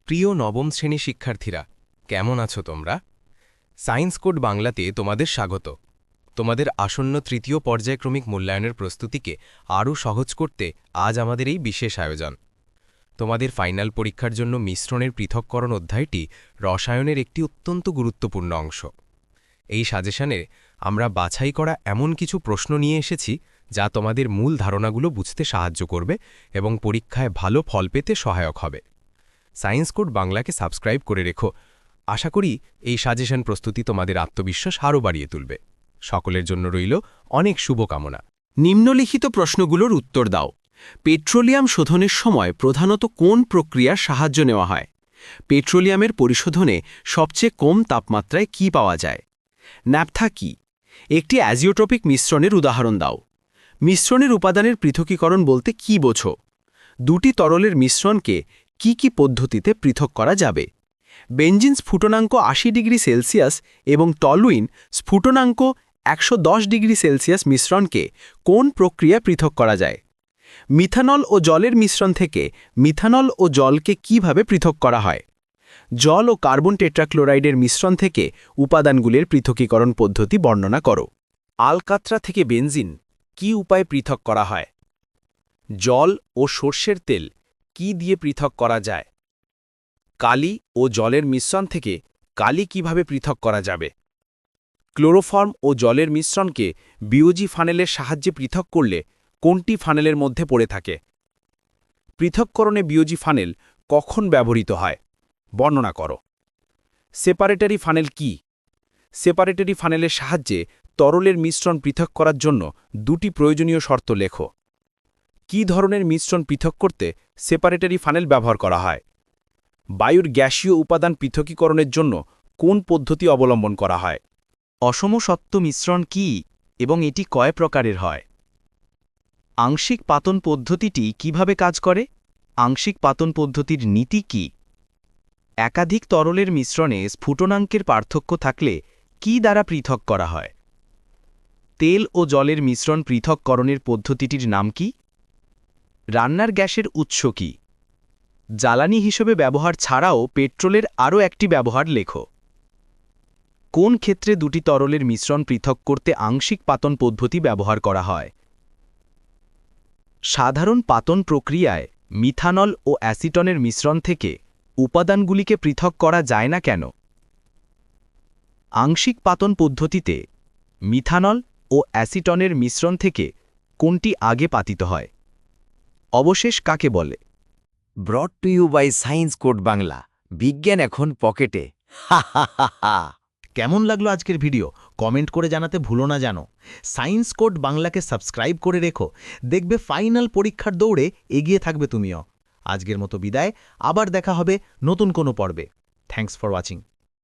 প্রিয় নবম শ্রেণী শিক্ষার্থীরা, কেমন আছো তোমরা? সায়েন্স কোড বাংলাতে তোমাদের স্বাগত। তোমাদের আসন্ন তৃতীয় পর্যায়ক্রমিক মূল্যায়নের প্রস্তুতিকে আরও সহজ করতে আজ আমাদের এই বিশেষ আয়োজন। তোমাদের ফাইনাল পরীক্ষার জন্য মিশ্রণের পৃথককরণ অধ্যায়টি রসায়নের একটি অত্যন্ত গুরুত্বপূর্ণ অংশ। এই সাজেশনে আমরা বাছাই করা এমন কিছু প্রশ্ন নিয়ে এসেছি যা তোমাদের মূল ধারণাগুলো বুঝতে সাহায্য করবে এবং পরীক্ষায় ভালো ফল পেতে সহায়ক হবে। সায়েন্স কোড বাংলাকে সাবস্ক্রাইব করে রেখো। আশা করি এই সাজেশন প্রস্তুতি তোমাদের আত্মবিশ্বাস আরও বাড়িয়ে তুলবে। সকলের জন্য রইল অনেক শুভকামনা। নিম্নলিখিত প্রশ্নগুলোর উত্তর দাও। পেট্রোলিয়াম শোধনের সময় প্রধানত কোন প্রক্রিয়ার সাহায্য নেওয়া হয়? পেট্রোলিয়ামের পরিশোধনে সবচেয়ে কম তাপমাত্রায় কি পাওয়া যায়? ন্যাপথা কি? একটি অ্যাজিওট্রপিক মিশ্রণের উদাহরণ দাও। মিশ্রণের উপাদানের পৃথকীকরণ বলতে কি বোঝো? দুটি তরলের মিশ্রণকে কি পদ্ধতিতে পৃথক করা যাবে? বেঞ্জিন স্ফুটনাঙ্ক ৮০ ডিগ্রি সেলসিয়াস এবং টলুইন স্ফুটনাঙ্ক ১১০ ডিগ্রি সেলসিয়াস মিশ্রণকে কোন প্রক্রিয়া পৃথক করা যায়? মিথানল ও জলের মিশ্রণ থেকে মিথানল ও জলকে কিভাবে পৃথক করা হয়? জল ও কার্বন টেট্রাক্লোরাইডের মিশ্রণ থেকে উপাদানগুলির পৃথকীকরণ পদ্ধতি বর্ণনা করো। আলকাত্রা থেকে বেনজিন কি উপায়ে পৃথক করা হয়? জল ও সর্ষের তেল কি দিয়ে পৃথক করা যায়? কালি ও জলের মিশ্রণ থেকে কালি কিভাবে পৃথক করা যাবে? ক্লোরোফর্ম ও জলের মিশ্রণকে বিওজি ফানেলের সাহায্যে পৃথক করলে কোনটি ফানেলের মধ্যে পড়ে থাকে? পৃথককরণে বিওজি ফানেল কখন ব্যবহৃত হয়? বর্ণনা করো। সেপারেটরি ফানেল কি? সেপারেটরি ফানেলের সাহায্যে তরলের মিশ্রণ পৃথক করার জন্য দুটি প্রয়োজনীয় শর্ত লেখো। কি ধরনের মিশ্রণ পৃথক করতে সেপারেটরি ফানেল ব্যবহার করা হয়? বায়ুর গ্যাসীয় উপাদান পৃথকীকরণের জন্য কোন পদ্ধতি অবলম্বন করা হয়? অসমসত্ব মিশ্রণ কি এবং এটি কয় প্রকারের হয়? আংশিক পাতন পদ্ধতিটি কিভাবে কাজ করে? আংশিক পাতন পদ্ধতির নীতি কি? একাধিক তরলের মিশ্রণে স্ফুটনাঙ্কের পার্থক্য থাকলে কি দ্বারা পৃথক করা হয়? তেল ও জলের মিশ্রণ পৃথককরণের পদ্ধতিটির নাম কি? রান্নার গ্যাসের উৎস কি? জ্বালানি হিসেবে ব্যবহার ছাড়াও পেট্রোলের আরও একটি ব্যবহার লেখো। কোন ক্ষেত্রে দুটি তরলের মিশ্রণ পৃথক করতে আংশিক পাতন পদ্ধতি ব্যবহার করা হয়? সাধারণ পাতন প্রক্রিয়ায় মিথানল ও অ্যাসিটনের মিশ্রণ থেকে উপাদানগুলিকে পৃথক করা যায় না কেন? আংশিক পাতন পদ্ধতিতে মিথানল ও অ্যাসিটনের মিশ্রণ থেকে কোনটি আগে পাতিত হয়? অবশেষ কাকে বলে? Brought to you by science code Bangla. বিজ্ঞান এখন পকেটে। হা হা হা হা। কেমন লাগলো আজকের ভিডিও কমেন্ট করে জানাতে ভুলো না। জানো সায়েন্স কোড বাংলাকে সাবস্ক্রাইব করে রেখো, দেখবে ফাইনাল পরীক্ষার দৌড়ে এগিয়ে থাকবে তুমিও। আজকের মতো বিদায়, আবার দেখা হবে নতুন কোনো পর্বে। Thanks for watching.